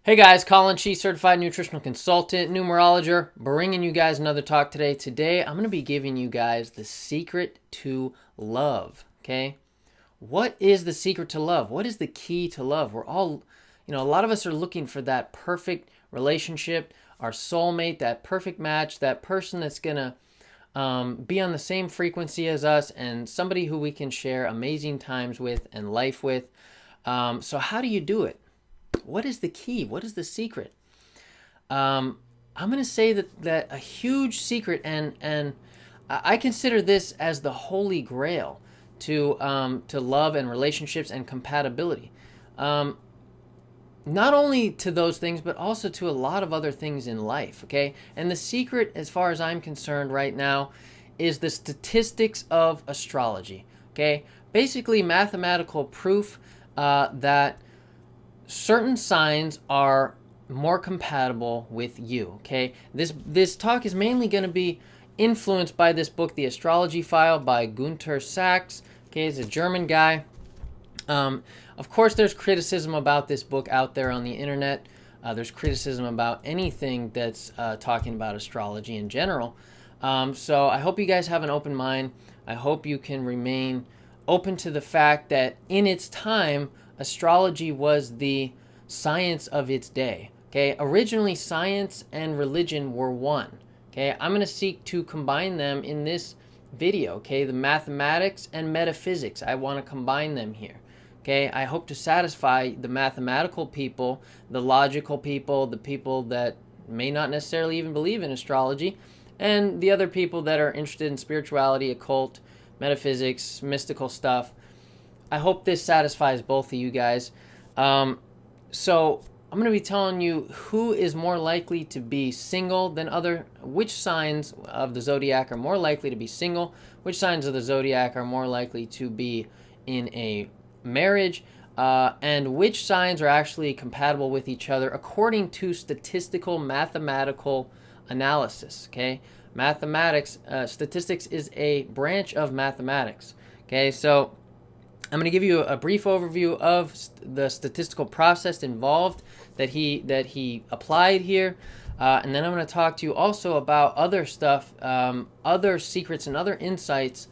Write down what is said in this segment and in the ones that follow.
Hey guys, Collin Chi, certified nutritional consultant, numerologist, bringing you guys another talk today. Today, I'm going to be giving you guys the secret to love. Okay, what is the secret to love? What is the key to love? We're all, a lot of us are looking for that perfect relationship, our soulmate, that perfect match, that person that's going to be on the same frequency as us, and somebody who we can share amazing times with and life with. So, how do you do it? What is the key? What is the secret? I'm going to say that a huge secret, and I consider this as the holy grail to love and relationships and compatibility. Um, Not only to those things, but also to a lot of other things in life. Okay, and the secret, as far as I'm concerned, right now, is the statistics of astrology. Okay, basically mathematical proof that certain signs are more compatible with you. Okay, this talk is mainly going to be influenced by this book, The Astrology File by Gunther Sachs. Okay, he's a German guy. Of course, there's criticism about this book out there on the internet. There's criticism about anything that's talking about astrology in general. So I hope you guys have an open mind. I hope you can remain open to the fact that in its time, astrology was the science of its day. Okay, originally science and religion were one. Okay, I'm going to seek to combine them in this video. Okay, the mathematics and metaphysics, I want to combine them here. Okay, I hope to satisfy the mathematical people, the logical people, the people that may not necessarily even believe in astrology, and the other people that are interested in spirituality, occult, metaphysics, mystical stuff. I hope this satisfies both of you guys. So I'm going to be telling you who is more likely to be single than other, which signs of the zodiac are more likely to be single, which signs of the zodiac are more likely to be in a marriage, and which signs are actually compatible with each other according to statistical mathematical analysis. Okay, statistics is a branch of mathematics. Okay, so I'm going to give you a brief overview of the statistical process involved that he applied here, and then I'm going to talk to you also about other stuff, other secrets and other insights,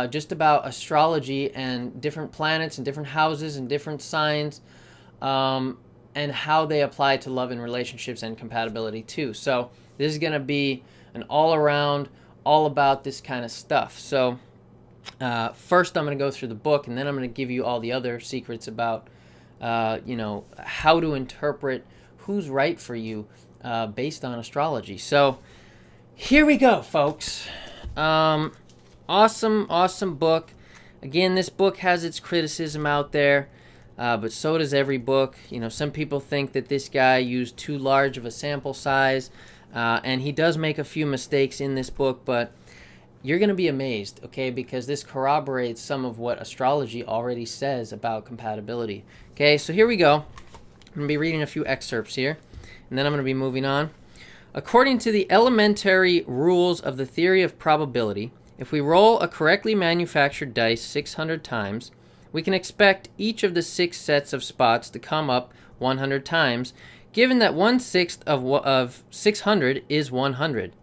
just about astrology and different planets and different houses and different signs, and how they apply to love and relationships and compatibility too. So this is going to be an all-around, all about this kind of stuff. So first, I'm going to go through the book, and then I'm going to give you all the other secrets about, how to interpret who's right for you based on astrology. So here we go, folks. Awesome book. Again, this book has its criticism out there, but so does every book. Some people think that this guy used too large of a sample size, and he does make a few mistakes in this book, but you're going to be amazed, okay, because this corroborates some of what astrology already says about compatibility. Okay, so here we go. I'm going to be reading a few excerpts here, and then I'm going to be moving on. According to the elementary rules of the theory of probability, if we roll a correctly manufactured dice 600 times, we can expect each of the 6 sets of spots to come up 100 times, given that 1/6 of 600 is 100.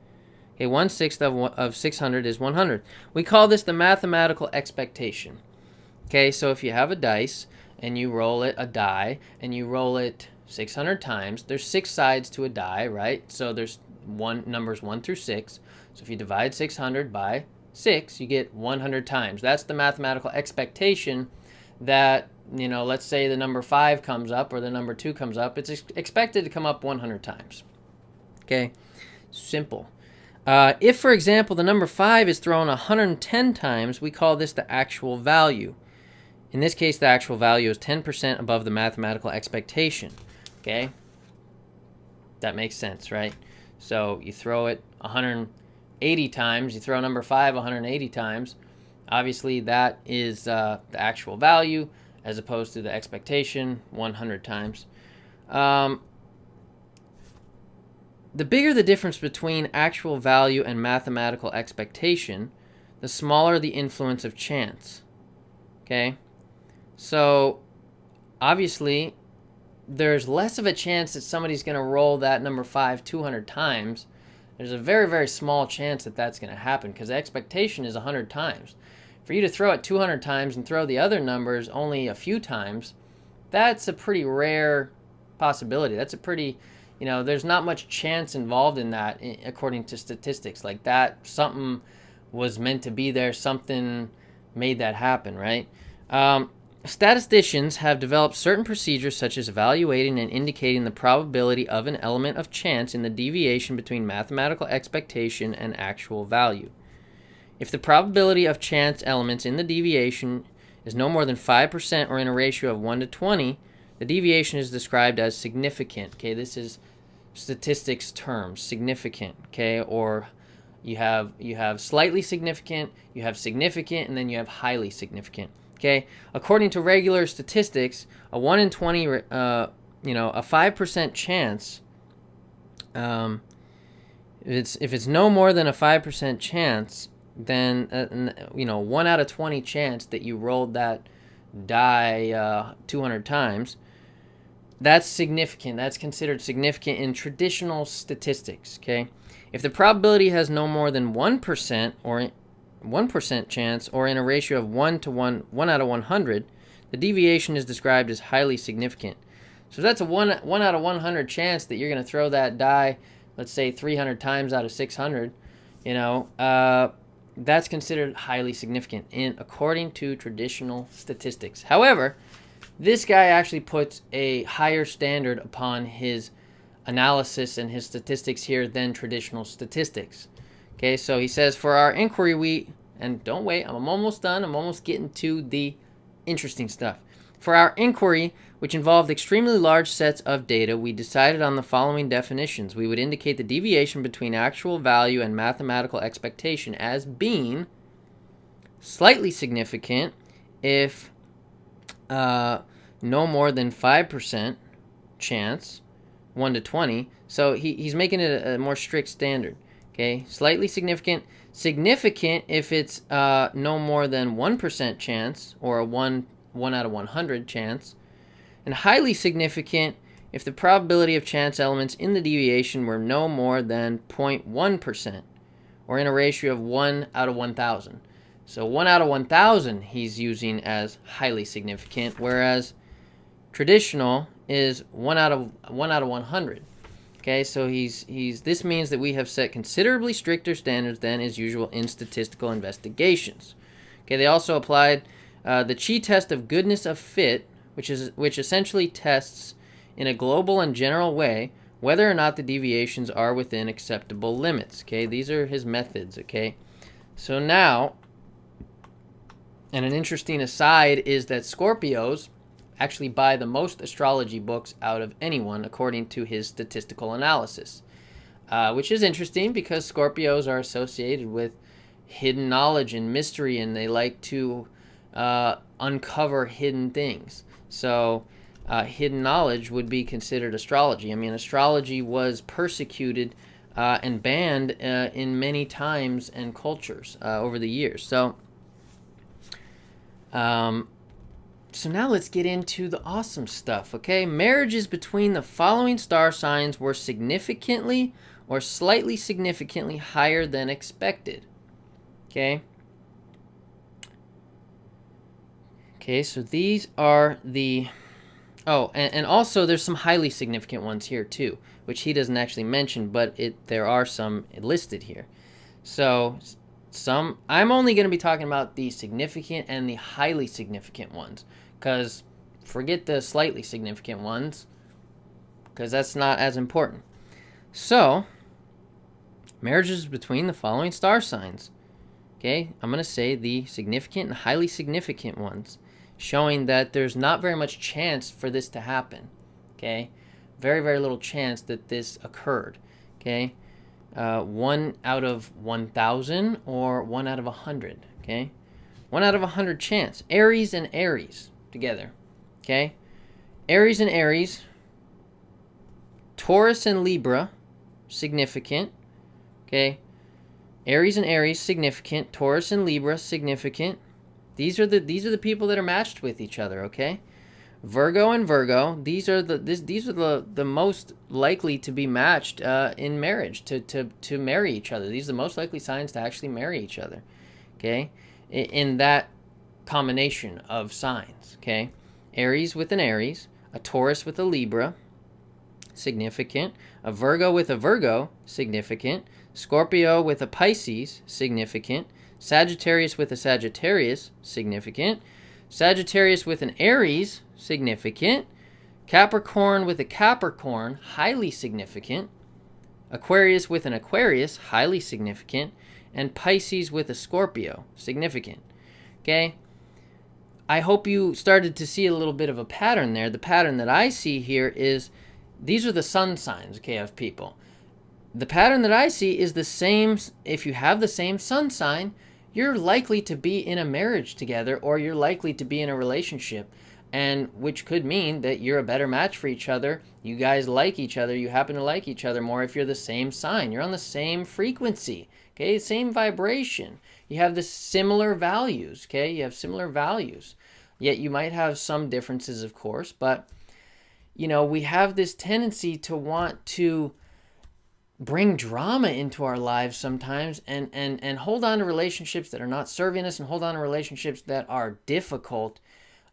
Okay, 1/6 of 600 is 100. We call this the mathematical expectation. Okay, so if you have a dice and you roll it, a die, and you roll it 600 times, there's 6 sides to a die, right? So there's numbers 1 through 6. So if you divide 600 by 6, you get 100 times. That's the mathematical expectation that, let's say the number 5 comes up or the number 2 comes up. It's expected to come up 100 times. Okay, simple. If, for example, the number 5 is thrown 110 times, we call this the actual value. In this case, the actual value is 10% above the mathematical expectation. Okay? That makes sense, right? So you throw it 180 times, you throw number 5 180 times. Obviously, that is the actual value as opposed to the expectation 100 times. The bigger the difference between actual value and mathematical expectation, the smaller the influence of chance. Okay? So, obviously, there's less of a chance that somebody's going to roll that number 5 200 times. There's a very, very small chance that that's going to happen because the expectation is 100 times. For you to throw it 200 times and throw the other numbers only a few times, that's a pretty rare possibility. That's a pretty, there's not much chance involved in that according to statistics. Like that, something was meant to be there, something made that happen, right? Statisticians have developed certain procedures such as evaluating and indicating the probability of an element of chance in the deviation between mathematical expectation and actual value. If the probability of chance elements in the deviation is no more than 5% or in a ratio of 1 to 20, the deviation is described as significant. Okay, this is statistics terms, significant. Okay, or you have slightly significant, you have significant, and then you have highly significant. Okay, according to regular statistics, a 1 in 20, a 5% chance, if it's no more than a 5% chance, then 1 out of 20 chance that you rolled that die 200 times, that's significant. That's considered significant in traditional statistics. Okay, if the probability has no more than 1% or 1% chance, or in a ratio of 1 to 1 out of 100, the deviation is described as highly significant. So that's a 1 out of 100 chance that you're going to throw that die, let's say 300 times out of 600. That's considered highly significant according to traditional statistics. However, this guy actually puts a higher standard upon his analysis and his statistics here than traditional statistics. Okay, so he says, for our inquiry, and don't wait, I'm almost done. I'm almost getting to the interesting stuff. For our inquiry, which involved extremely large sets of data, we decided on the following definitions. We would indicate the deviation between actual value and mathematical expectation as being slightly significant if no more than 5% chance, 1 to 20. So he's making it a more strict standard. Okay, slightly significant. Significant if it's no more than 1% chance, or a 1 out of 100 chance. And highly significant if the probability of chance elements in the deviation were no more than 0.1%, or in a ratio of 1 out of 1,000. So 1 out of 1,000 he's using as highly significant, whereas traditional is 1 out of 100. Okay, so this means that we have set considerably stricter standards than is usual in statistical investigations. Okay, they also applied the Chi test of goodness of fit, which essentially tests in a global and general way whether or not the deviations are within acceptable limits. Okay, these are his methods. Okay, so now, and an interesting aside is that Scorpios actually buy the most astrology books out of anyone according to his statistical analysis, which is interesting because Scorpios are associated with hidden knowledge and mystery, and they like to uncover hidden things. So hidden knowledge would be considered astrology. I mean, astrology was persecuted and banned in many times and cultures over the years. So now let's get into the awesome stuff, okay? Marriages between the following star signs were significantly or slightly significantly higher than expected, okay? Okay, so these are the... Oh, and also there's some highly significant ones here too, which he doesn't actually mention, but there are some listed here. So I'm only going to be talking about the significant and the highly significant ones, because forget the slightly significant ones, because that's not as important. So, marriages between the following star signs. Okay, I'm going to say the significant and highly significant ones, showing that there's not very much chance for this to happen. Okay, very, very little chance that this occurred. Okay, 1 out of 1,000 or 1 out of 100. Okay, 1 out of 100 chance. Aries and Aries together. Okay, Aries and Aries. Taurus and Libra, significant. Okay, Aries and Aries, significant. Taurus and Libra, significant. These are the people that are matched with each other. Okay, Virgo and Virgo, these are the most likely to be matched in marriage, to marry each other. These are the most likely signs to actually marry each other. Okay, in that combination of signs. Okay, Aries with an Aries, a Taurus with a Libra, significant. A Virgo with a Virgo, significant. Scorpio with a Pisces, significant. Sagittarius with a Sagittarius, significant. Sagittarius with an Aries, significant. Capricorn with a Capricorn, highly significant. Aquarius with an Aquarius, highly significant. And Pisces with a Scorpio, significant. Okay? I hope you started to see a little bit of a pattern there. The pattern that I see here is these are the sun signs, okay, of people. The pattern that I see is the same. If you have the same sun sign, you're likely to be in a marriage together, or you're likely to be in a relationship, and which could mean that you're a better match for each other. You guys like each other. You happen to like each other more if you're the same sign. You're on the same frequency, okay, same vibration. You have the similar values, okay? You have similar values. Yet you might have some differences, of course, but we have this tendency to want to bring drama into our lives sometimes, and hold on to relationships that are not serving us, and hold on to relationships that are difficult,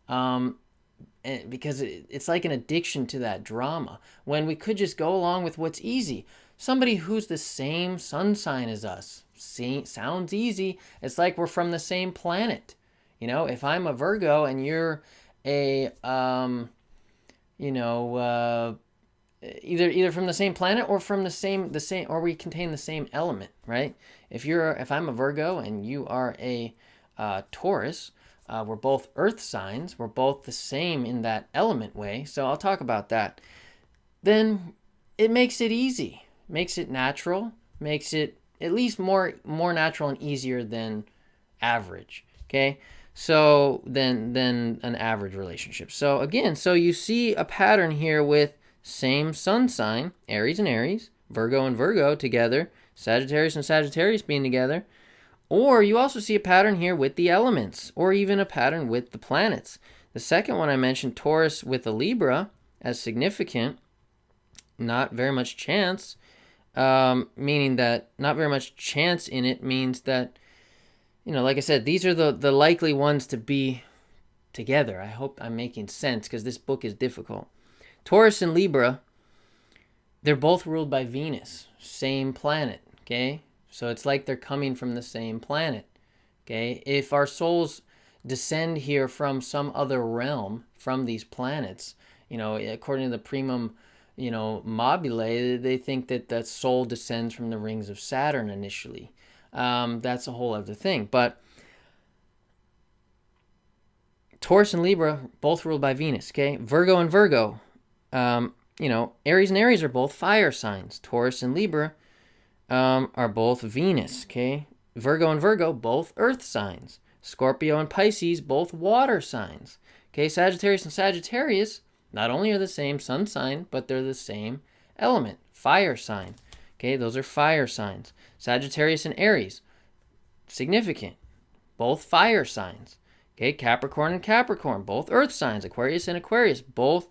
because it's like an addiction to that drama, when we could just go along with what's easy. Somebody who's the same sun sign as us sounds easy. It's like we're from the same planet. If I'm a Virgo and you're a either from the same planet, or from the same, or we contain the same element, right? If I'm a Virgo and you are a Taurus, we're both earth signs. We're both the same in that element way. So I'll talk about that. Then it makes it easy, makes it natural, makes it at least more natural and easier than average. Okay. So than an average relationship. So again, you see a pattern here with same sun sign, Aries and Aries, Virgo and Virgo together, Sagittarius and Sagittarius being together. Or you also see a pattern here with the elements, or even a pattern with the planets. The second one I mentioned, Taurus with a Libra, as significant, not very much chance, meaning that not very much chance in it means that, like I said, these are the likely ones to be together. I hope I'm making sense, because this book is difficult. Taurus and Libra, they're both ruled by Venus, same planet, okay? So it's like they're coming from the same planet, okay? If our souls descend here from some other realm, from these planets, according to the primum, mobile, they think that soul descends from the rings of Saturn initially. That's a whole other thing. But Taurus and Libra, both ruled by Venus, okay? Virgo and Virgo, Aries and Aries are both fire signs. Taurus and Libra are both Venus, okay? Virgo and Virgo, both earth signs. Scorpio and Pisces, both water signs. Okay, Sagittarius and Sagittarius not only are the same sun sign, but they're the same element, fire sign. Okay, those are fire signs. Sagittarius and Aries, significant, both fire signs. Okay, Capricorn and Capricorn, both earth signs. Aquarius and Aquarius, both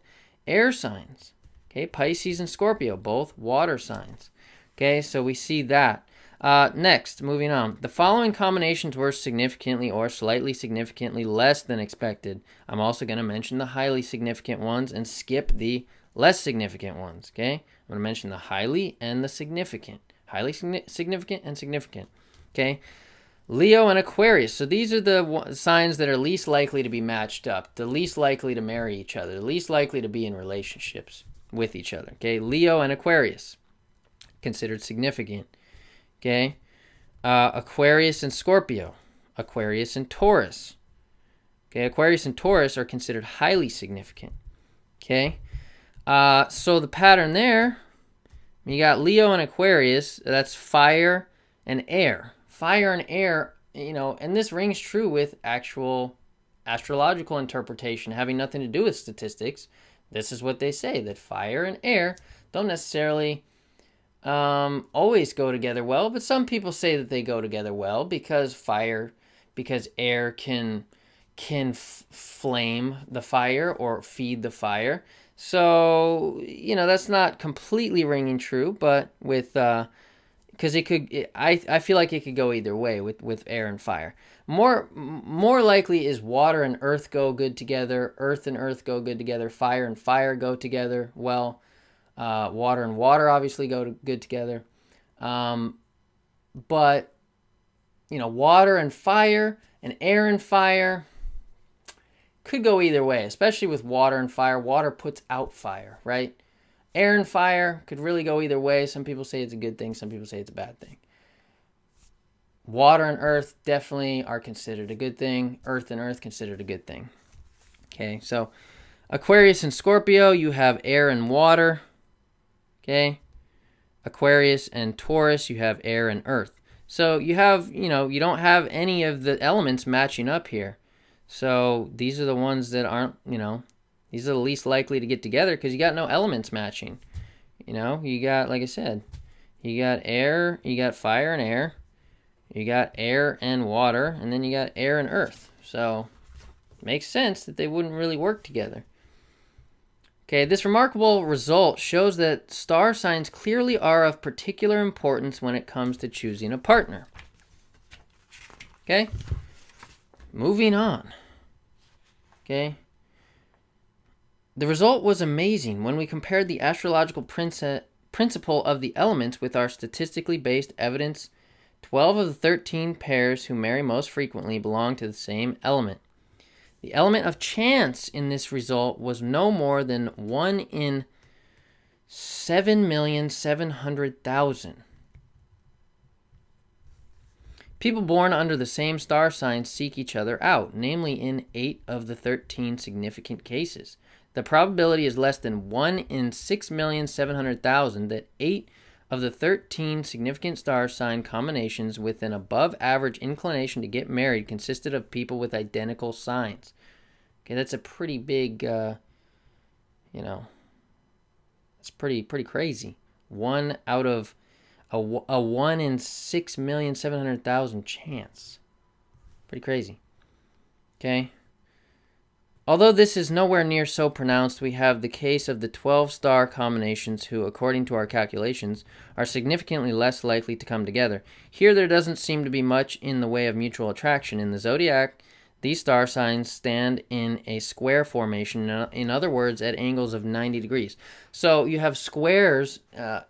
air signs. Okay, Pisces and Scorpio, both water signs. Okay, so we see that. Next, moving on. The following combinations were significantly or slightly significantly less than expected. I'm also going to mention the highly significant ones and skip the less significant ones. Okay, I'm going to mention the highly and the significant. Highly significant and significant. Okay, Leo and Aquarius. So these are the signs that are least likely to be matched up, the least likely to marry each other, the least likely to be in relationships with each other. Okay, Leo and Aquarius, considered significant. Okay, Aquarius and Scorpio, Aquarius and Taurus. Okay, Aquarius and Taurus are considered highly significant. Okay, so the pattern there, you got Leo and Aquarius, that's fire and air. Fire and air, and this rings true with actual astrological interpretation having nothing to do with statistics. This is what they say, that fire and air don't necessarily always go together well, but some people say that they go together well because air can can flame the fire or feed the fire. So, that's not completely ringing true, but with because I feel like it could go either way with air and fire. More likely is water and earth go good together, earth and earth go good together, fire and fire go together well. Water and water obviously go good together. But, water and fire and air and fire could go either way, especially with water and fire. Water puts out fire, right? Air and fire could really go either way. Some people say it's a good thing. Some people say it's a bad thing. Water and earth definitely are considered a good thing. Earth and earth considered a good thing. Okay, so Aquarius and Scorpio, you have air and water. Okay. Aquarius and Taurus, you have air and earth. So you have, you don't have any of the elements matching up here. So these are the ones that aren't, these are the least likely to get together because you got no elements matching. You got, like I said, you got air, you got fire and air, you got air and water, and then you got air and earth. So it makes sense that they wouldn't really work together. Okay, this remarkable result shows that star signs clearly are of particular importance when it comes to choosing a partner. Okay, moving on. Okay, the result was amazing when we compared the astrological principle of the elements with our statistically based evidence. 12 of the 13 pairs who marry most frequently belong to the same element. The element of chance in this result was no more than 1 in 7,700,000. People born under the same star signs seek each other out, namely in 8 of the 13 significant cases. The probability is less than 1 in 6,700,000 that 8 of the 13 significant star sign combinations with an above average inclination to get married consisted of people with identical signs. Okay, that's a pretty big, that's pretty crazy. 1 out of a 1 in 6,700,000 chance. Pretty crazy. Okay. Although this is nowhere near so pronounced, we have the case of the 12 star combinations who, according to our calculations, are significantly less likely to come together. Here there doesn't seem to be much in the way of mutual attraction. In the zodiac, these star signs stand in a square formation, in other words, at angles of 90 degrees. So you have squares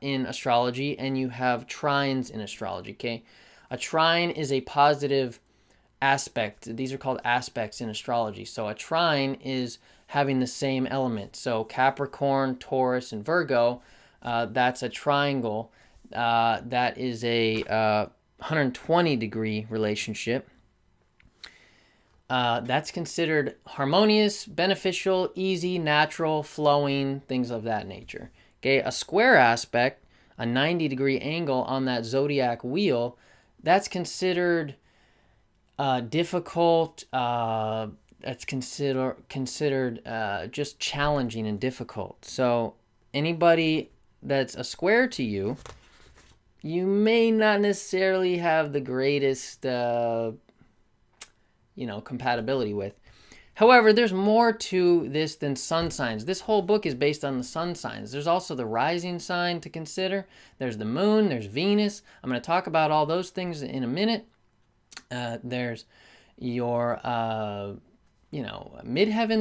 in astrology and you have trines in astrology, okay? A trine is a positive aspect. These are called aspects in astrology. So a trine is having the same element. So Capricorn, Taurus, and Virgo, that's a triangle. That is a 120 degree relationship. That's considered harmonious, beneficial, easy, natural, flowing, things of that nature. Okay, a square aspect, a 90 degree angle on that zodiac wheel, that's considered difficult. That's considered just challenging and difficult. So anybody that's a square to you, you may not necessarily have the greatest compatibility with. However, there's more to this than sun signs. This whole book is based on the sun signs. There's also the rising sign to consider. There's the moon, there's Venus. I'm going to talk about all those things in a minute. There's your midheaven.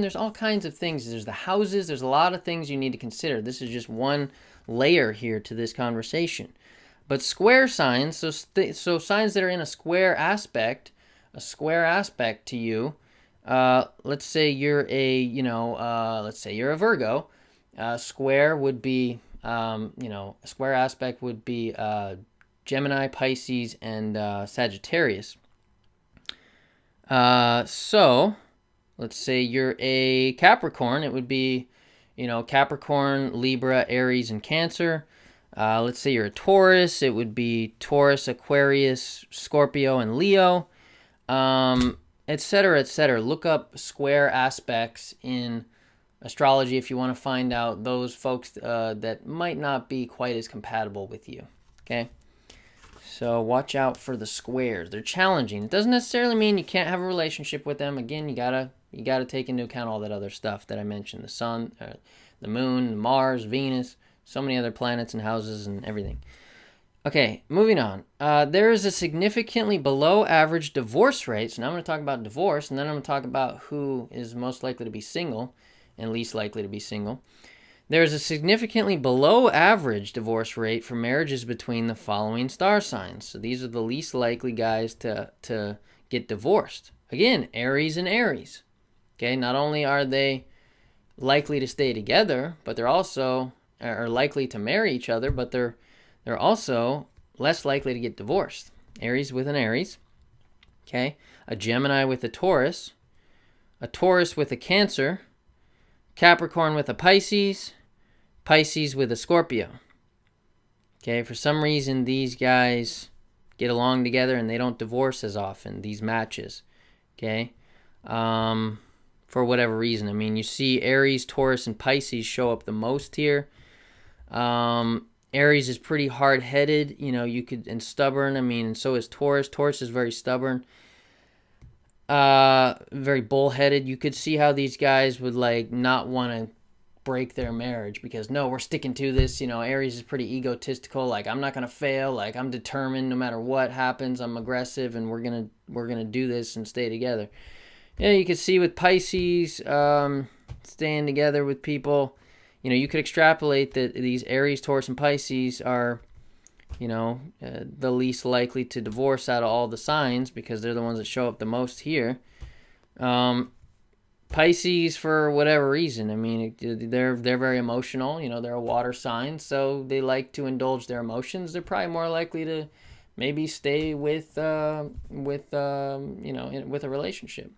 There's all kinds of things. There's the houses. There's a lot of things you need to consider. This is just one layer here to this conversation. But square signs, so signs that are in a square aspect to you. Let's say you're a Virgo. Square would be, a square aspect would be Gemini, Pisces, and Sagittarius. So let's say you're a Capricorn. It would be, Capricorn, Libra, Aries, and Cancer. Let's say you're a Taurus. It would be Taurus, Aquarius, Scorpio, and Leo. Etc., etc. Look up square aspects in astrology if you want to find out those folks that might not be quite as compatible with you. Okay? So watch out for the squares. They're challenging. It doesn't necessarily mean you can't have a relationship with them. Again, you gotta take into account all that other stuff that I mentioned: the sun, the moon, Mars, Venus, so many other planets and houses and everything. Okay, moving on. There is a significantly below average divorce rate. So now I'm going to talk about divorce, and then I'm going to talk about who is most likely to be single and least likely to be single. There is a significantly below average divorce rate for marriages between the following star signs. So these are the least likely guys to get divorced. Again, Aries and Aries. Okay, not only are they likely to stay together, but they're also are likely to marry each other, but they're also less likely to get divorced. Aries with an Aries. Okay, a Gemini with a Taurus with a Cancer, Capricorn with a Pisces, Pisces with a Scorpio. Okay, for some reason these guys get along together and they don't divorce as often, these matches. Okay, for whatever reason. I mean, you see Aries, Taurus, and Pisces show up the most here. Aries is pretty hard-headed, and stubborn. I mean, and so is Taurus. Taurus is very stubborn, very bullheaded. You could see how these guys would not want to break their marriage because no, we're sticking to this. Aries is pretty egotistical. I'm not gonna fail. I'm determined no matter what happens. I'm aggressive, and we're gonna do this and stay together. Yeah, you can see with Pisces, staying together with people. You could extrapolate that these Aries, Taurus, and Pisces are, the least likely to divorce out of all the signs because they're the ones that show up the most here. Pisces, for whatever reason, I mean, they're very emotional. They're a water sign, so they like to indulge their emotions. They're probably more likely to maybe stay with a relationship.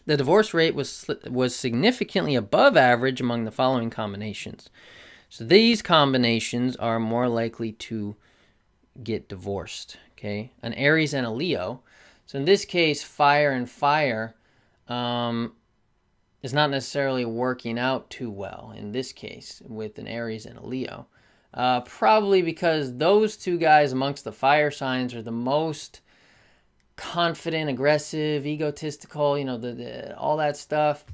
The divorce rate was significantly above average among the following combinations. So these combinations are more likely to get divorced. Okay, an Aries and a Leo. So in this case, fire and fire is not necessarily working out too well in this case with an Aries and a Leo. Probably because those two guys amongst the fire signs are the most confident, aggressive, egotistical, all that stuff.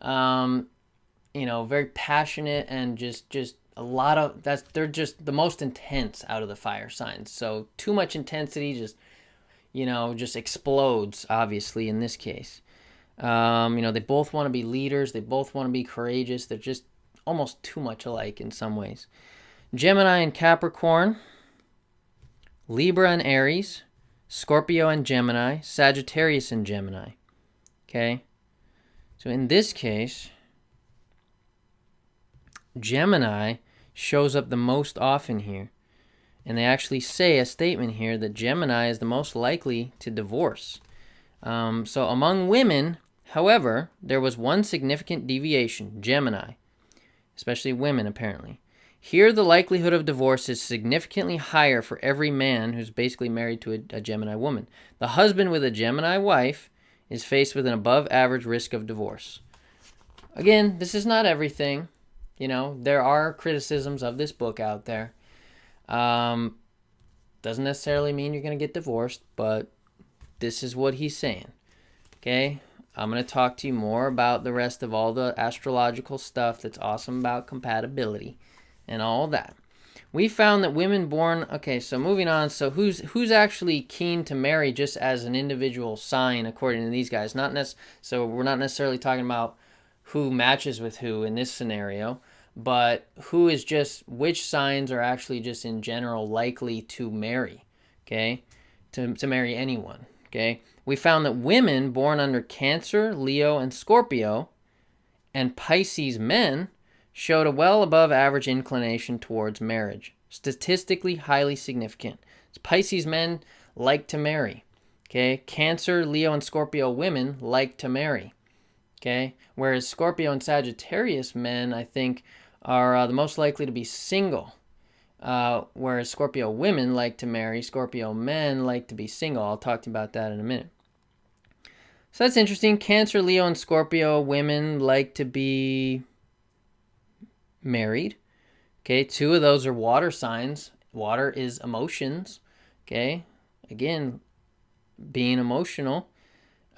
Very passionate and just a lot of they're just the most intense out of the fire signs. So too much intensity just explodes, obviously, in this case. They both want to be leaders. They both want to be courageous. They're just almost too much alike in some ways. Gemini and Capricorn, Libra and Aries, Scorpio and Gemini, Sagittarius and Gemini. Okay? So in this case, Gemini shows up the most often here. And they actually say a statement here that Gemini is the most likely to divorce. So among women, however, there was one significant deviation, Gemini, especially women apparently. Here, the likelihood of divorce is significantly higher for every man who's basically married to a Gemini woman. The husband with a Gemini wife is faced with an above-average risk of divorce. Again, this is not everything. There are criticisms of this book out there. Doesn't necessarily mean you're going to get divorced, but this is what he's saying. Okay? I'm going to talk to you more about the rest of all the astrological stuff that's awesome about compatibility and all that. We found that women born... Okay, so moving on. So who's actually keen to marry just as an individual sign according to these guys? So we're not necessarily talking about who matches with who in this scenario, but which signs are actually just in general likely to marry, okay? To marry anyone, okay? We found that women born under Cancer, Leo, and Scorpio, and Pisces men showed a well above average inclination towards marriage. Statistically highly significant. Pisces men like to marry. Okay? Cancer, Leo, and Scorpio women like to marry. Okay? Whereas Scorpio and Sagittarius men, I think, are the most likely to be single. Whereas Scorpio women like to marry, Scorpio men like to be single. I'll talk to you about that in a minute. So that's interesting. Cancer, Leo, and Scorpio women like to be married. Okay, two of those are water signs. Water is emotions. Okay. Again, being emotional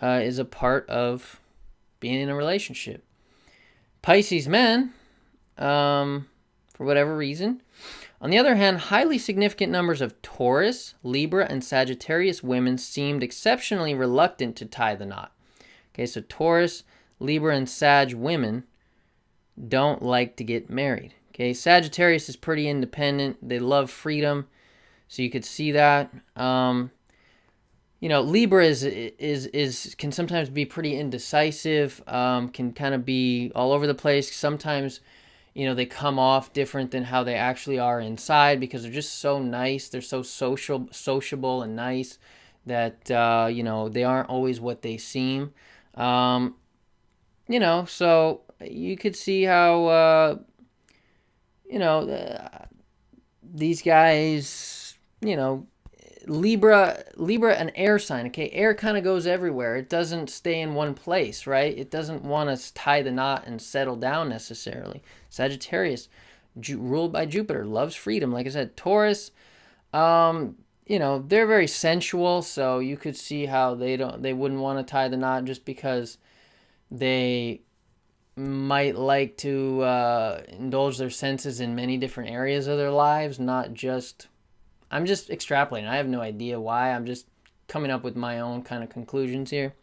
is a part of being in a relationship. Pisces men, for whatever reason. On the other hand, highly significant numbers of Taurus, Libra, and Sagittarius women seemed exceptionally reluctant to tie the knot. Okay, so Taurus, Libra, and Sag women don't like to get married. Okay, Sagittarius is pretty independent. They love freedom, so you could see that. Libra is can sometimes be pretty indecisive. Can kind of be all over the place. Sometimes, they come off different than how they actually are inside because they're just so nice. They're so sociable and nice that they aren't always what they seem. So you could see how these guys, Libra, an air sign. Okay, air kind of goes everywhere. It doesn't stay in one place, right? It doesn't want to tie the knot and settle down necessarily. Sagittarius, ruled by Jupiter, loves freedom. Like I said, Taurus, they're very sensual, so you could see how they wouldn't want to tie the knot just because they might like to indulge their senses in many different areas of their lives, not just. I'm just extrapolating. I have no idea why. I'm just coming up with my own kind of conclusions here.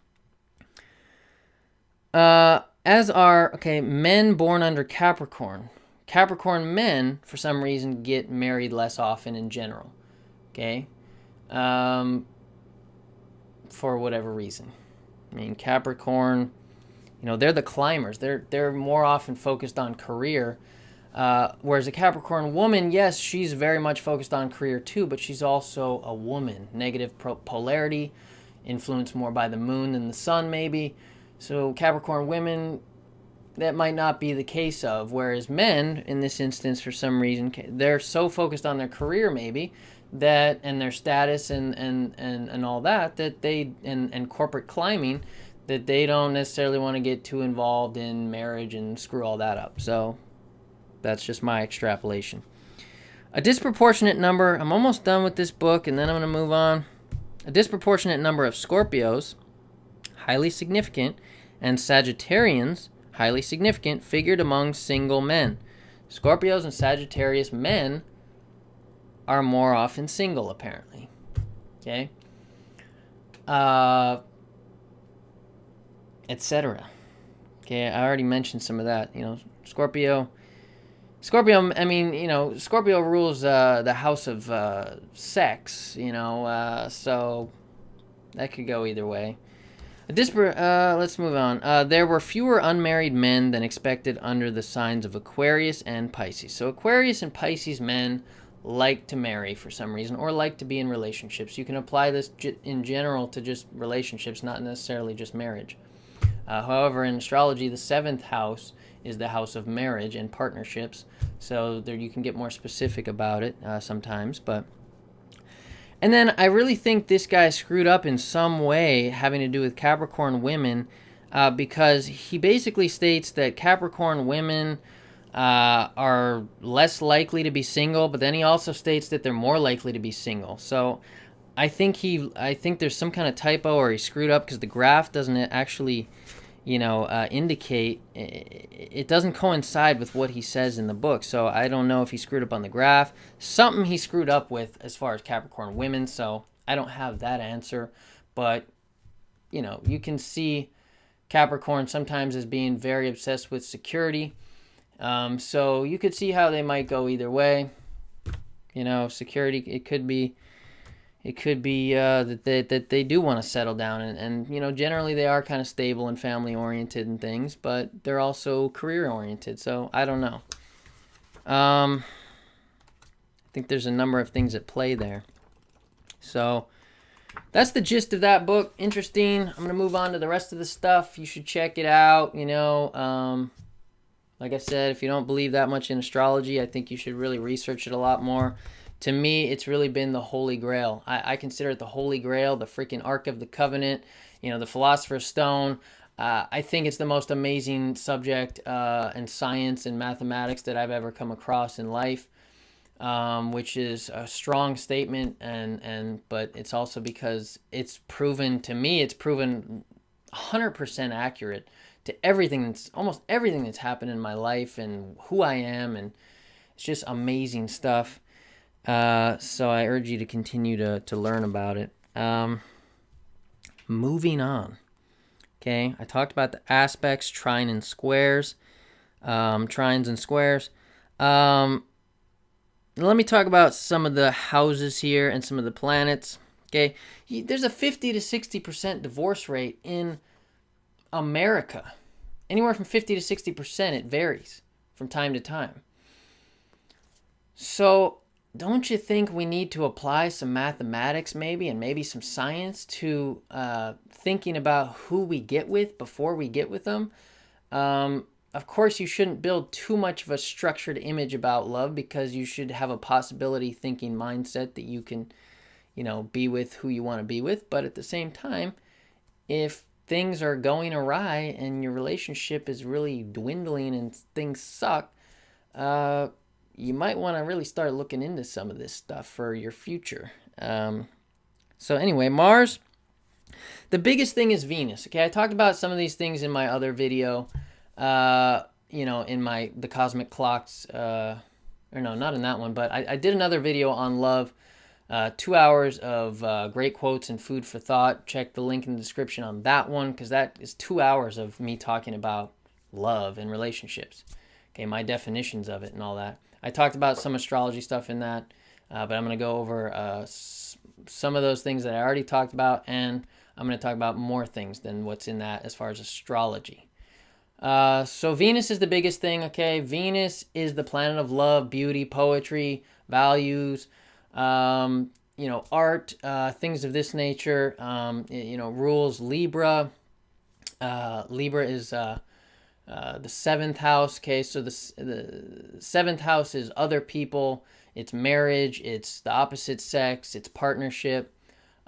Men born under Capricorn. Capricorn men, for some reason, get married less often in general. Okay? For whatever reason. I mean, Capricorn, they're the climbers. They're more often focused on career. Whereas a Capricorn woman, yes, she's very much focused on career too, but she's also a woman. Negative polarity, influenced more by the moon than the sun, maybe. So Capricorn women, that might not be the case of. Whereas men, in this instance, for some reason, they're so focused on their career, maybe, that and their status and all that they and corporate climbing, that they don't necessarily want to get too involved in marriage and screw all that up. So that's just my extrapolation. A disproportionate number, I'm almost done with this book and then I'm going to move on. A disproportionate number of Scorpios, highly significant, and Sagittarians, highly significant, figured among single men. Scorpios and Sagittarius men are more often single, apparently. Okay? Etc. Okay, I already mentioned some of that. Scorpio, I mean, Scorpio rules the house of sex, so that could go either way. Let's move on. There were fewer unmarried men than expected under the signs of Aquarius and Pisces. So Aquarius and Pisces men like to marry for some reason, or like to be in relationships. You can apply this in general to just relationships, not necessarily just marriage. However, in astrology, the 7th house is the house of marriage and partnerships. So there you can get more specific about it sometimes. And then I really think this guy screwed up in some way having to do with Capricorn women because he basically states that Capricorn women are less likely to be single, but then he also states that they're more likely to be single. So I think there's some kind of typo, or he screwed up because the graph doesn't actually indicate, it doesn't coincide with what he says in the book. So I don't know if he screwed up on the graph. Something he screwed up with as far as Capricorn women, so I don't have that answer. But, you can see Capricorn sometimes as being very obsessed with security. So you could see how they might go either way. Security, it could be that they do want to settle down, and generally they are kind of stable and family oriented and things, but they're also career oriented. So I don't know. I think there's a number of things at play there. So that's the gist of that book. Interesting. I'm gonna move on to the rest of the stuff. You should check it out. Like I said, if you don't believe that much in astrology, I think you should really research it a lot more. To me, it's really been the Holy Grail. I consider it the Holy Grail, the freaking Ark of the Covenant, the Philosopher's Stone. I think it's the most amazing subject in science and mathematics that I've ever come across in life. which is a strong statement, but it's also because it's proven to me, it's proven 100% accurate to almost everything that's happened in my life and who I am, and it's just amazing stuff. So I urge you to continue to learn about it. Moving on. Okay, I talked about the aspects, trine and squares, trines and squares. Let me talk about some of the houses here and some of the planets. Okay, there's a 50 to 60% divorce rate in America. Anywhere from 50 to 60%, it varies from time to time. So don't you think we need to apply some mathematics maybe, and maybe some science to thinking about who we get with before we get with them? Of course, you shouldn't build too much of a structured image about love, because you should have a possibility thinking mindset that you can, be with who you want to be with. But at the same time, if things are going awry and your relationship is really dwindling and things suck, you might want to really start looking into some of this stuff for your future. So anyway, Mars, the biggest thing is Venus. Okay, I talked about some of these things in my other video, in the cosmic clocks, or no, not in that one, but I did another video on love, 2 hours of great quotes and food for thought. Check the link in the description on that one, because that is 2 hours of me talking about love and relationships. Okay, my definitions of it and all that. I talked about some astrology stuff in that, but I'm going to go over some of those things that I already talked about, and I'm going to talk about more things than what's in that as far as astrology. So Venus is the biggest thing, okay? Venus is the planet of love, beauty, poetry, values, art, things of this nature, rules Libra. Libra is the seventh house, okay? So the seventh house is other people, it's marriage, it's the opposite sex, it's partnership,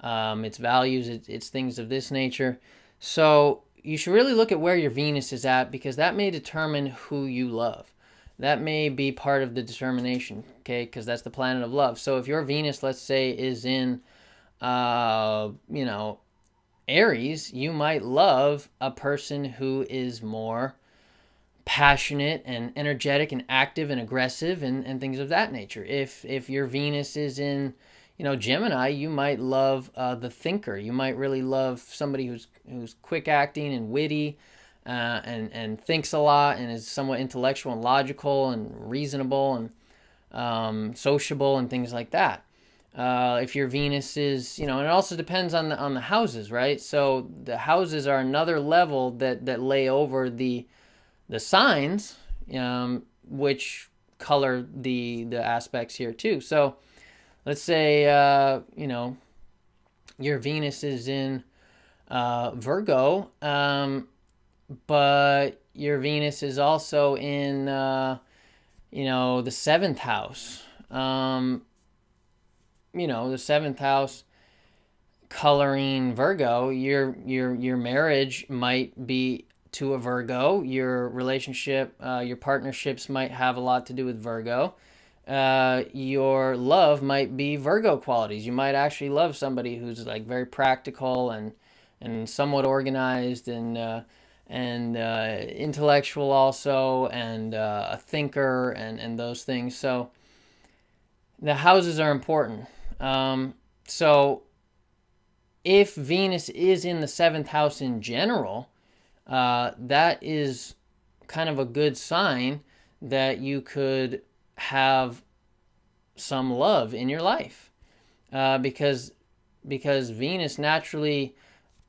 it's values, it's things of this nature. So you should really look at where your Venus is at, because that may determine who you love. That may be part of the determination, okay? Because that's the planet of love. So if your Venus, let's say, is in, Aries, you might love a person who is more passionate and energetic and active and aggressive and things of that nature. If your Venus is in, Gemini, you might love the thinker. You might really love somebody who's quick acting and witty, and thinks a lot and is somewhat intellectual and logical and reasonable and sociable and things like that. If your Venus is, and it also depends on the houses, right? So the houses are another level that lay over the signs, which color the aspects here too. So let's say, your Venus is in Virgo, but your Venus is also in, the seventh house. The seventh house coloring Virgo, your marriage might be to a Virgo. Your relationship, your partnerships might have a lot to do with Virgo. Your love might be Virgo qualities. You might actually love somebody who's like very practical and somewhat organized and intellectual also, and a thinker and those things. So the houses are important. So if Venus is in the seventh house in general, that is kind of a good sign that you could have some love in your life, because Venus naturally,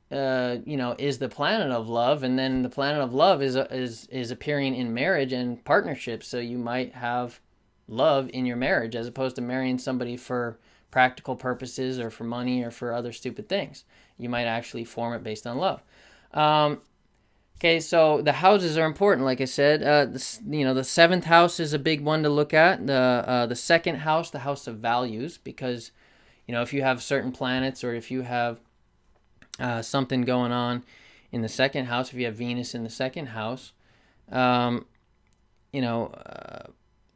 is the planet of love, and then the planet of love is appearing in marriage and partnership. So you might have love in your marriage, as opposed to marrying somebody for practical purposes or for money or for other stupid things. You might actually form it based on love. Okay, so the houses are important, like I said. The seventh house is a big one to look at. The second house, the house of values, because if you have certain planets, or if you have something going on in the second house, if you have Venus in the second house,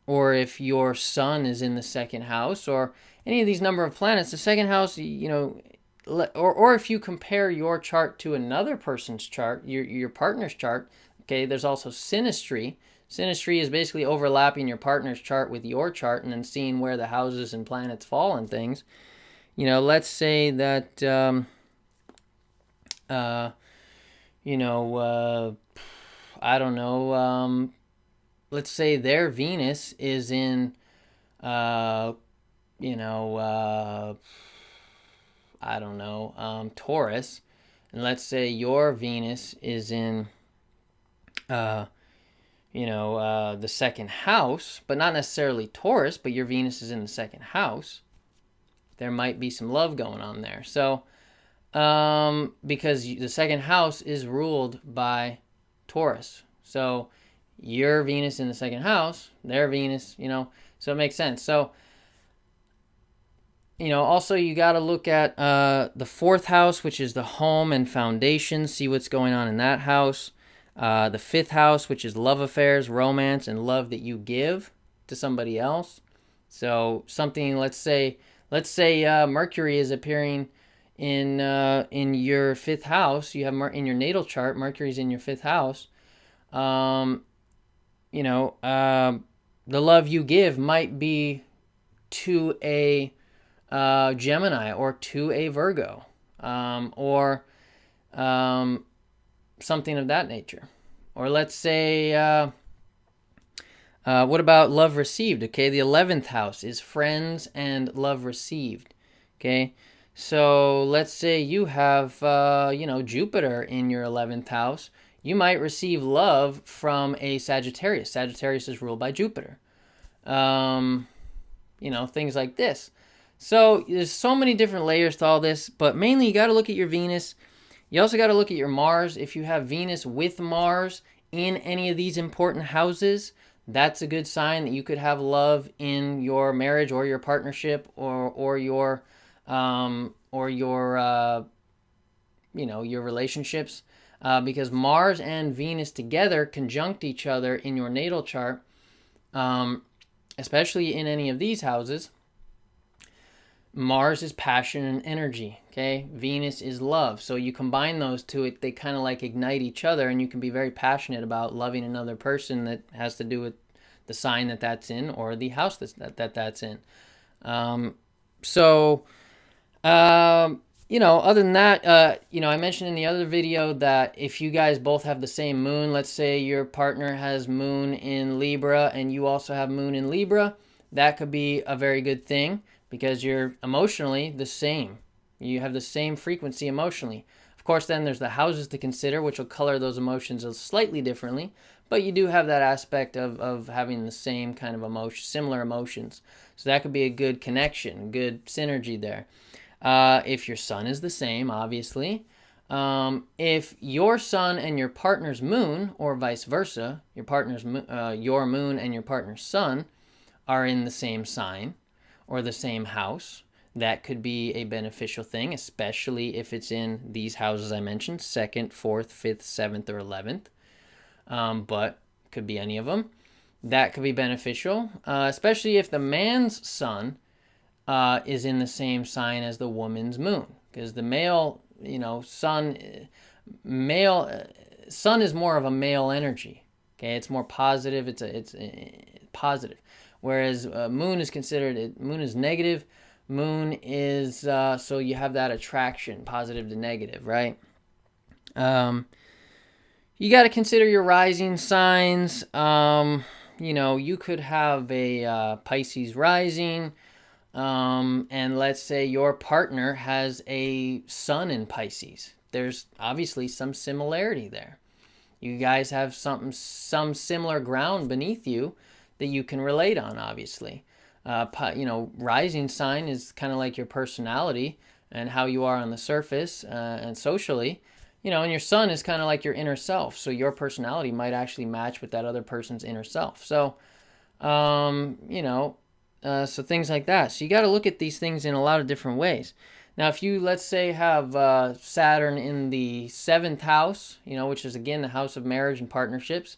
or if your sun is in the second house, or any of these number of planets, the second house, or if you compare your chart to another person's chart, your partner's chart, okay, there's also synastry. Synastry is basically overlapping your partner's chart with your chart and then seeing where the houses and planets fall and things. Let's say that, I don't know, let's say their Venus is in, you know, I don't know, Taurus, and let's say your Venus is in, the second house, but not necessarily Taurus, but your Venus is in the second house. There might be some love going on there. So, because the second house is ruled by Taurus. So, your Venus in the second house, their Venus, so it makes sense. So, also you got to look at the fourth house, which is the home and foundation, see what's going on in that house. The fifth house, which is love affairs, romance, and love that you give to somebody else. So something, let's say Mercury is appearing in your fifth house. You have in your natal chart, Mercury's in your fifth house. The love you give might be to a Gemini or to a Virgo, or something of that nature. Or let's say, what about love received? Okay, the 11th house is friends and love received. Okay, so let's say you have, Jupiter in your 11th house. You might receive love from a Sagittarius. Sagittarius is ruled by Jupiter. Things like this. So there's so many different layers to all this, but mainly you got to look at your Venus. You also got to look at your Mars. If you have Venus with Mars in any of these important houses, that's a good sign that you could have love in your marriage or your partnership or your your relationships, because Mars and Venus together conjunct each other in your natal chart, especially in any of these houses. Mars is passion and energy, okay? Venus is love. So you combine those two, they kind of like ignite each other, and you can be very passionate about loving another person that has to do with the sign that's in or the house that's in. Other than that, I mentioned in the other video that if you guys both have the same moon, let's say your partner has moon in Libra and you also have moon in Libra, that could be a very good thing, because you're emotionally the same. You have the same frequency emotionally. Of course, then there's the houses to consider, which will color those emotions slightly differently, but you do have that aspect of having the same kind of emotion, similar emotions. So that could be a good connection, good synergy there. If your sun is the same, obviously. If your sun and your partner's moon, or vice versa, your moon and your partner's sun are in the same sign, or the same house, that could be a beneficial thing, especially if it's in these houses I mentioned, 2nd, 4th, 5th, 7th, or 11th. But could be any of them. That could be beneficial, especially if the man's sun is in the same sign as the woman's moon, because the sun is more of a male energy. Okay, it's more positive. It's positive. Whereas moon is negative. Moon is, so you have that attraction, positive to negative, right? You got to consider your rising signs. You could have a Pisces rising, and let's say your partner has a sun in Pisces. There's obviously some similarity there. You guys have some similar ground beneath you that you can relate on, obviously. Rising sign is kind of like your personality and how you are on the surface and socially. And your sun is kind of like your inner self. So your personality might actually match with that other person's inner self. So, so things like that. So you got to look at these things in a lot of different ways. Now, if you, let's say, have Saturn in the 7th house, which is, again, the house of marriage and partnerships.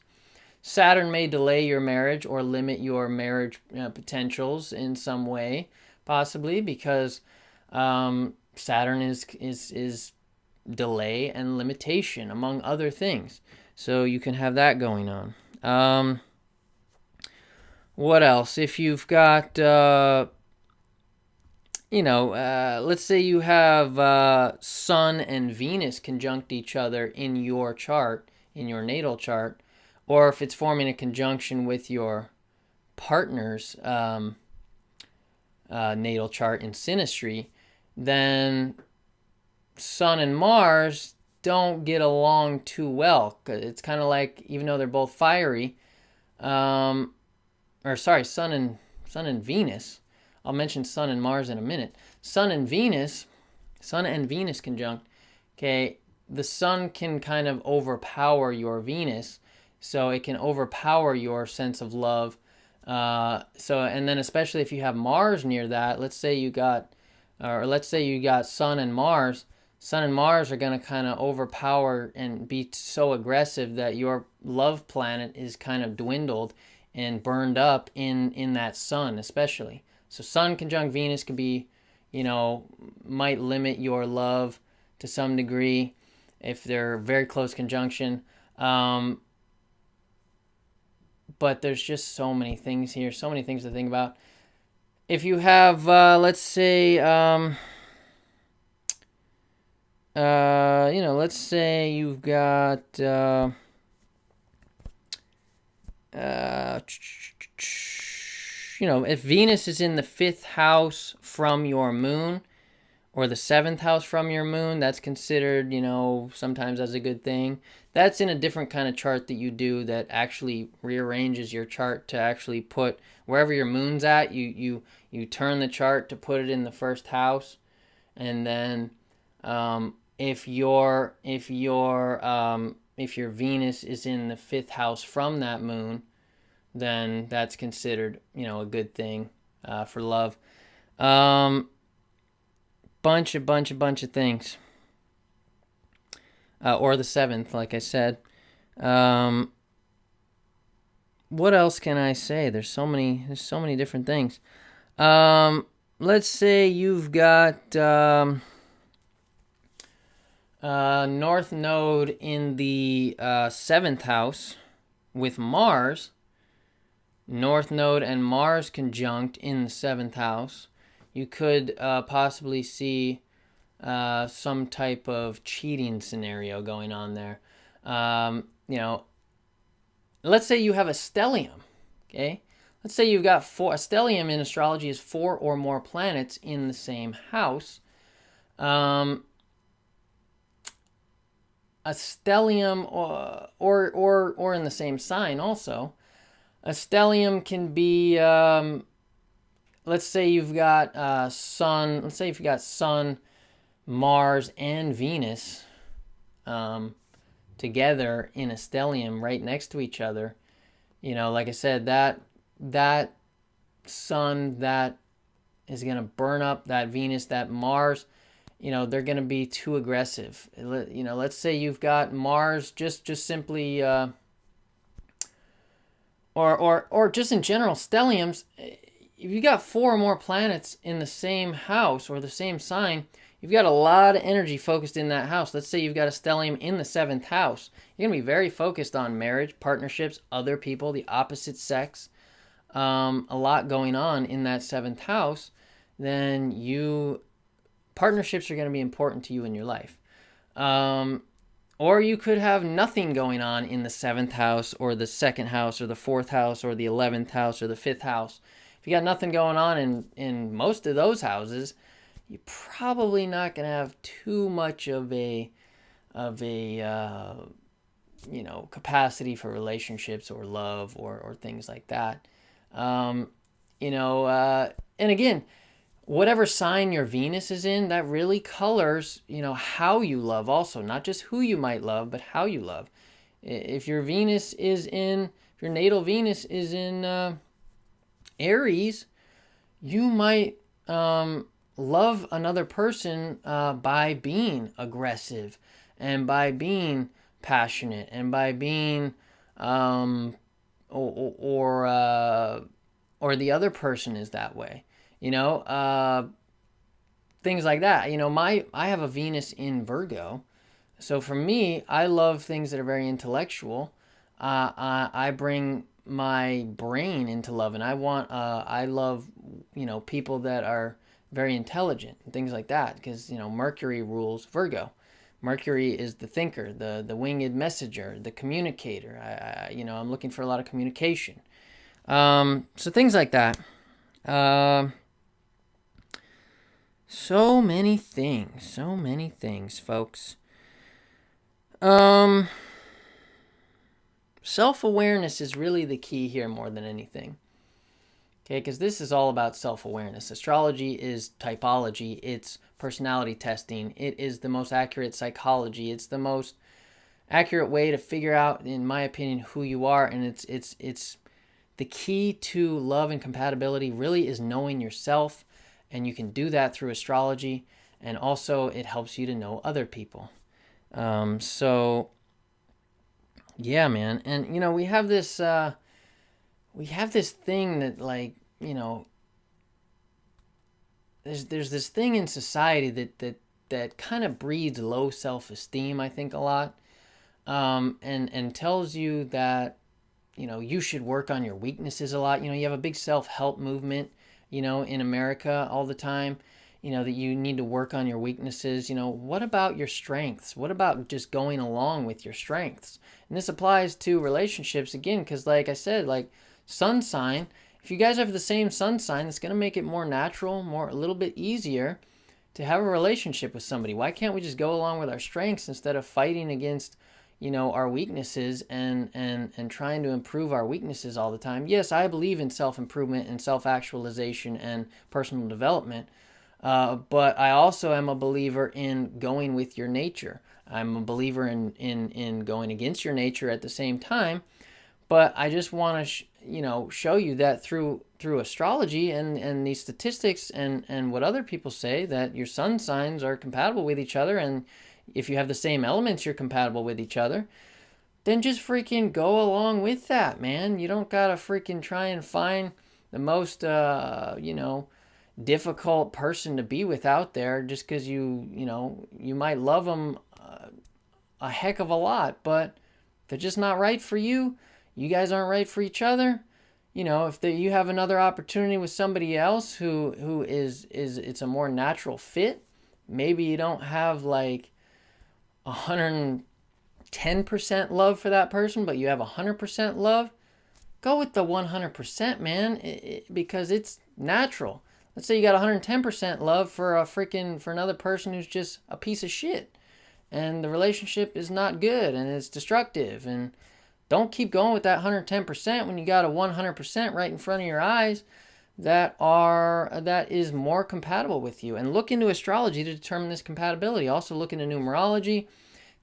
Saturn may delay your marriage or limit your marriage potentials in some way, possibly because Saturn is delay and limitation, among other things. So you can have that going on. What else? If you've got, let's say you have Sun and Venus conjunct each other in your chart, in your natal chart, or if it's forming a conjunction with your partner's natal chart in synastry, then Sun and Mars don't get along too well. It's kind of like, even though they're both fiery, Sun and Venus. I'll mention Sun and Mars in a minute. Sun and Venus conjunct. Okay, the Sun can kind of overpower your Venus, so it can overpower your sense of love. And then especially if you have Mars near that, let's say you got Sun and Mars. Sun and Mars are going to kind of overpower and be so aggressive that your love planet is kind of dwindled and burned up in that Sun, especially. So Sun conjunct Venus could be, might limit your love to some degree if they're very close conjunction. But there's just so many things here, so many things to think about. If you have, let's say, let's say you've got, if Venus is in the 5th house from your moon, or the 7th house from your moon, that's considered, sometimes as a good thing. That's in a different kind of chart that you do that actually rearranges your chart to actually put wherever your moon's at, you turn the chart to put it in the 1st house. And then if your Venus is in the 5th house from that moon, then that's considered, a good thing for love. Bunch of things. Or the 7th, like I said. What else can I say? There's so many different things. Let's say you've got North Node in the 7th house with Mars. North Node and Mars conjunct in the 7th house. You could possibly see some type of cheating scenario going on there. Let's say you have a stellium, okay? Let's say you've got a stellium in astrology is 4 or more planets in the same house. A stellium or in the same sign also. A stellium can be, let's say you've got Sun. Let's say if you got Sun, Mars, and Venus together in a stellium right next to each other. Like I said, that Sun that is going to burn up that Venus, that Mars. They're going to be too aggressive. Let's say you've got Mars just simply. Or just in general, stelliums, if you got 4 or more planets in the same house or the same sign, you've got a lot of energy focused in that house. Let's say you've got a stellium in the 7th house. You're going to be very focused on marriage, partnerships, other people, the opposite sex. A lot going on in that 7th house. Then partnerships are going to be important to you in your life. Or you could have nothing going on in the 7th house or the 2nd house or the 4th house or the 11th house or the 5th house. If you got nothing going on in most of those houses, you're probably not going to have too much of a capacity for relationships or love or things like that. And again, whatever sign your Venus is in, that really colors, how you love also, not just who you might love, but how you love. If your natal Venus is in Aries, you might love another person by being aggressive and by being passionate and by being or the other person is that way. Things like that. I have a Venus in Virgo, so for me, I love things that are very intellectual. I bring my brain into love, and I love, people that are very intelligent and things like that, because Mercury rules Virgo. Mercury is the thinker, the winged messenger, the communicator. I'm looking for a lot of communication. So things like that. So many things, folks. Self-awareness is really the key here more than anything. Okay, because this is all about self-awareness. Astrology is typology. It's personality testing. It is the most accurate psychology. It's the most accurate way to figure out, in my opinion, who you are. And it's the key to love and compatibility really is knowing yourself. And you can do that through astrology. And also it helps you to know other people. So yeah, man. And we have this thing that, like, there's this thing in society that kind of breeds low self-esteem, I think, a lot. And tells you that you should work on your weaknesses a lot. You have a big self-help movement in America all the time, that you need to work on your weaknesses. What about your strengths? What about just going along with your strengths? And this applies to relationships again, because like I said, like sun sign, if you guys have the same sun sign, it's going to make it more natural, a little bit easier to have a relationship with somebody. Why can't we just go along with our strengths instead of fighting against our weaknesses and trying to improve our weaknesses all the time? Yes, I believe in self-improvement and self-actualization and personal development, but I also am a believer in going with your nature. I'm a believer in going against your nature at the same time. But I just want to show you that through astrology and these statistics and what other people say, that your sun signs are compatible with each other, and if you have the same elements, you're compatible with each other. Then just freaking go along with that, man. You don't gotta freaking try and find the most difficult person to be with out there, just because you might love them a heck of a lot, but they're just not right for you. You guys aren't right for each other. If you have another opportunity with somebody else who is it's a more natural fit. Maybe you don't have like 110% love for that person, but you have 100% love. Go with the 100%, man, because it's natural. Let's say you got 110% love for another person who's just a piece of shit, and the relationship is not good and it's destructive. And don't keep going with that 110% when you got a 100% right in front of your eyes that is more compatible with you. And look into astrology to determine this compatibility. Also look into numerology,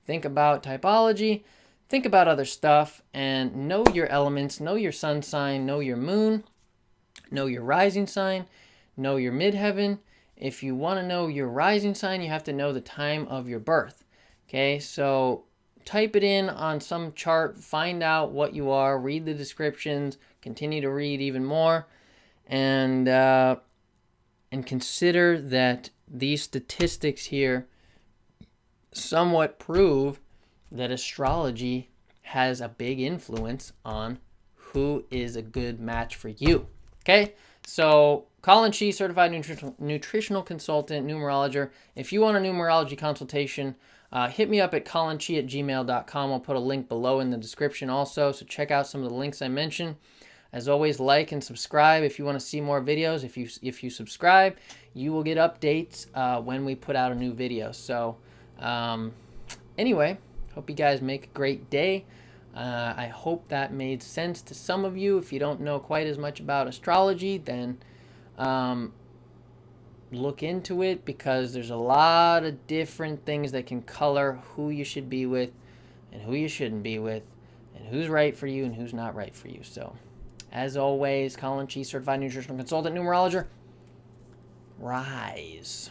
think about typology, think about other stuff, and know your elements, know your sun sign, know your moon, know your rising sign, know your midheaven. If you want to know your rising sign, you have to know the time of your birth. Okay, so type it in on some chart, find out what you are, read the descriptions, continue to read even more, and consider that these statistics here somewhat prove that astrology has a big influence on who is a good match for you. Okay, so Collin Chi, certified nutritional consultant, numerologist. If you want a numerology consultation, hit me up at collinchi@gmail.com. I'll put a link below in the description also, so check out some of the links I mentioned. As always, like and subscribe if you want to see more videos. If you subscribe, you will get updates when we put out a new video. So anyway, hope you guys make a great day. I hope that made sense to some of you. If you don't know quite as much about astrology, then look into it, because there's a lot of different things that can color who you should be with and who you shouldn't be with, and who's right for you and who's not right for you. So as always, Collin Chi, certified nutritional consultant, numerologist. Rise.